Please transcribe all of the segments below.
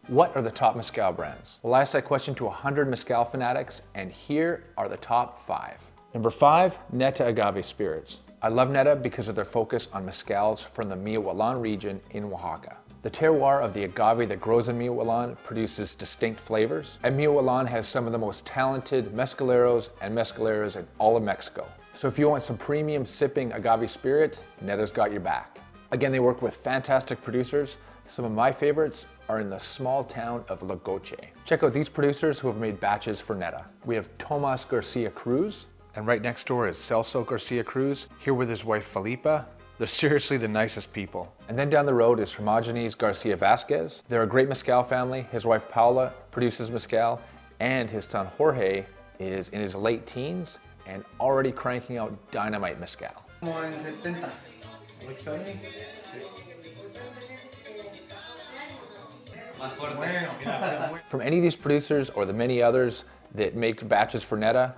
What are the top Mezcal brands? Well, I asked that question to 100 Mezcal fanatics, and here are the top 5. Number 5, Neta Agave Spirits. I love Neta because of their focus on mezcals from the Michoacan region in Oaxaca. The terroir of the agave that grows in Michoacan produces distinct flavors, and Michoacan has some of the most talented mezcaleros and mezcaleras in all of Mexico. So if you want some premium sipping agave spirits, Neta's got your back. Again, they work with fantastic producers. Some of my favorites are in the small town of La Goche. Check out these producers who have made batches for Neta. We have Tomas Garcia Cruz, and right next door is Celso Garcia Cruz, here with his wife Felipa. They're seriously the nicest people. And then down the road is Hermogenes Garcia Vasquez. They're a great mezcal family. His wife Paula produces mezcal, and his son Jorge is in his late teens and already cranking out dynamite mezcal. Como en 70. Like 70? From any of these producers or the many others that make batches for Neta,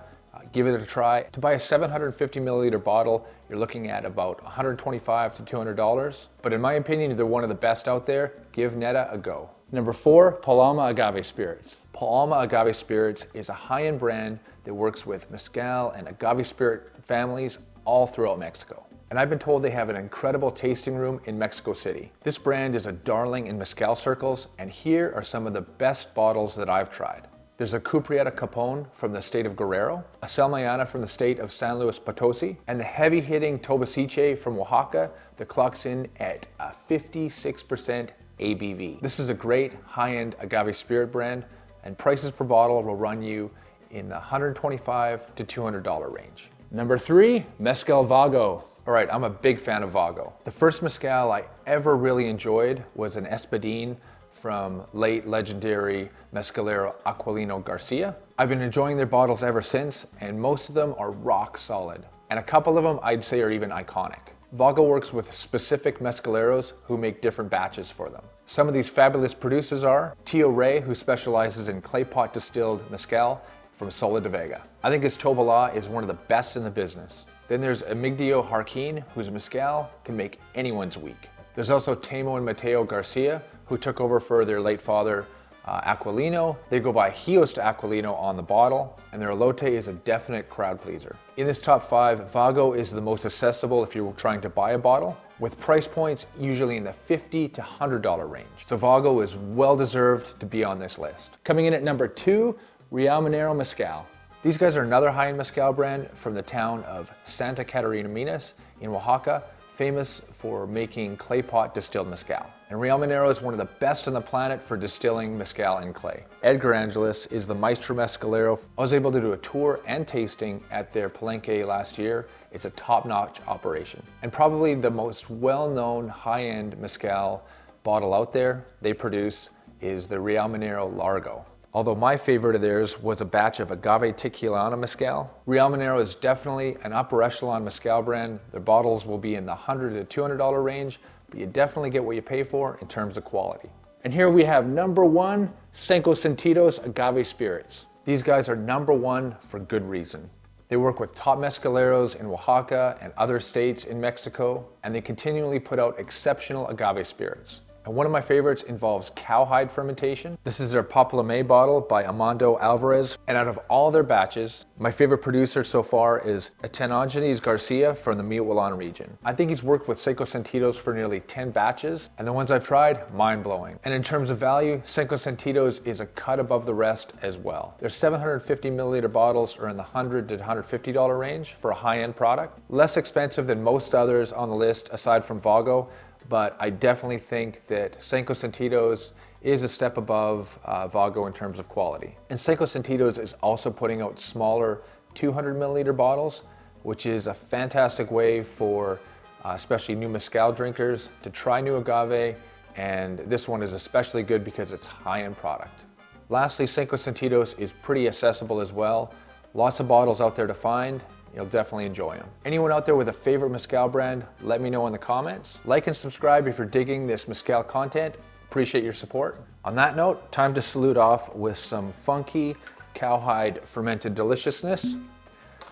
give it a try. To buy a 750 milliliter bottle, you're looking at about $125 to $200. But in my opinion, they're one of the best out there. Give Neta a go. Number 4, Paloma Agave Spirits. Paloma Agave Spirits is a high-end brand that works with mezcal and agave spirit families all throughout Mexico. And I've been told they have an incredible tasting room in Mexico City. This brand is a darling in mezcal circles, and here are some of the best bottles that I've tried. There's a Cuprieta Capone from the state of Guerrero, a Salmayana from the state of San Luis Potosi, and the heavy-hitting Tobasiche from Oaxaca that clocks in at a 56% ABV. This is a great high-end agave spirit brand, and prices per bottle will run you in the $125 to $200 range. Number 3, Mezcal Vago. All right, I'm a big fan of Vago. The first mezcal I ever really enjoyed was an Espadín from late legendary mezcalero Aquilino Garcia. I've been enjoying their bottles ever since, and most of them are rock solid. And a couple of them I'd say are even iconic. Vago works with specific mezcaleros who make different batches for them. Some of these fabulous producers are Tio Rey, who specializes in clay pot distilled mezcal from Sola de Vega. I think his Tobalá is one of the best in the business. Then there's Emigdio Jarquin, whose mezcal can make anyone's week. There's also Temo and Mateo Garcia, who took over for their late father, Aquilino. They go by Hios de Aquilino on the bottle, and their elote is a definite crowd pleaser. In this top 5, Vago is the most accessible if you're trying to buy a bottle, with price points usually in the $50 to $100 range. So Vago is well deserved to be on this list. Coming in at number 2, Real Minero Mezcal. These guys are another high-end mezcal brand from the town of Santa Catarina Minas in Oaxaca, famous for making clay pot distilled mezcal. And Real Minero is one of the best on the planet for distilling mezcal in clay. Edgar Angeles is the maestro mezcalero. I was able to do a tour and tasting at their Palenque last year. It's a top-notch operation. And probably the most well-known high-end mezcal bottle out there they produce is the Real Minero Largo. Although my favorite of theirs was a batch of Agave Tequilana Mezcal. Real Minero is definitely an upper echelon mezcal brand. Their bottles will be in the $100 to $200 range, but you definitely get what you pay for in terms of quality. And here we have number 1, Cinco Sentidos Agave Spirits. These guys are number 1 for good reason. They work with top mezcaleros in Oaxaca and other states in Mexico, and they continually put out exceptional agave spirits. And one of my favorites involves cowhide fermentation. This is their Paloma bottle by Armando Alvarez. And out of all their batches, my favorite producer so far is Hermogenes Garcia from the Michoacan region. I think he's worked with Cinco Sentidos for nearly 10 batches, and the ones I've tried, mind-blowing. And in terms of value, Cinco Sentidos is a cut above the rest as well. Their 750 milliliter bottles are in the $100 to $150 range for a high-end product. Less expensive than most others on the list aside from Vago, but I definitely think that Cinco Sentidos is a step above Vago in terms of quality. And Cinco Sentidos is also putting out smaller 200 milliliter bottles, which is a fantastic way for especially new mezcal drinkers to try new agave, and this one is especially good because it's high-end product. Lastly, Cinco Sentidos is pretty accessible as well. Lots of bottles out there to find. You'll definitely enjoy them. Anyone out there with a favorite mezcal brand, let me know in the comments. Like and subscribe if you're digging this mezcal content. Appreciate your support. On that note, time to salute off with some funky cowhide fermented deliciousness.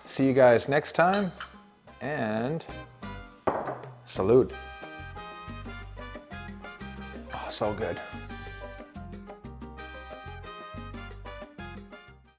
See you guys next time, and salute. Oh, so good.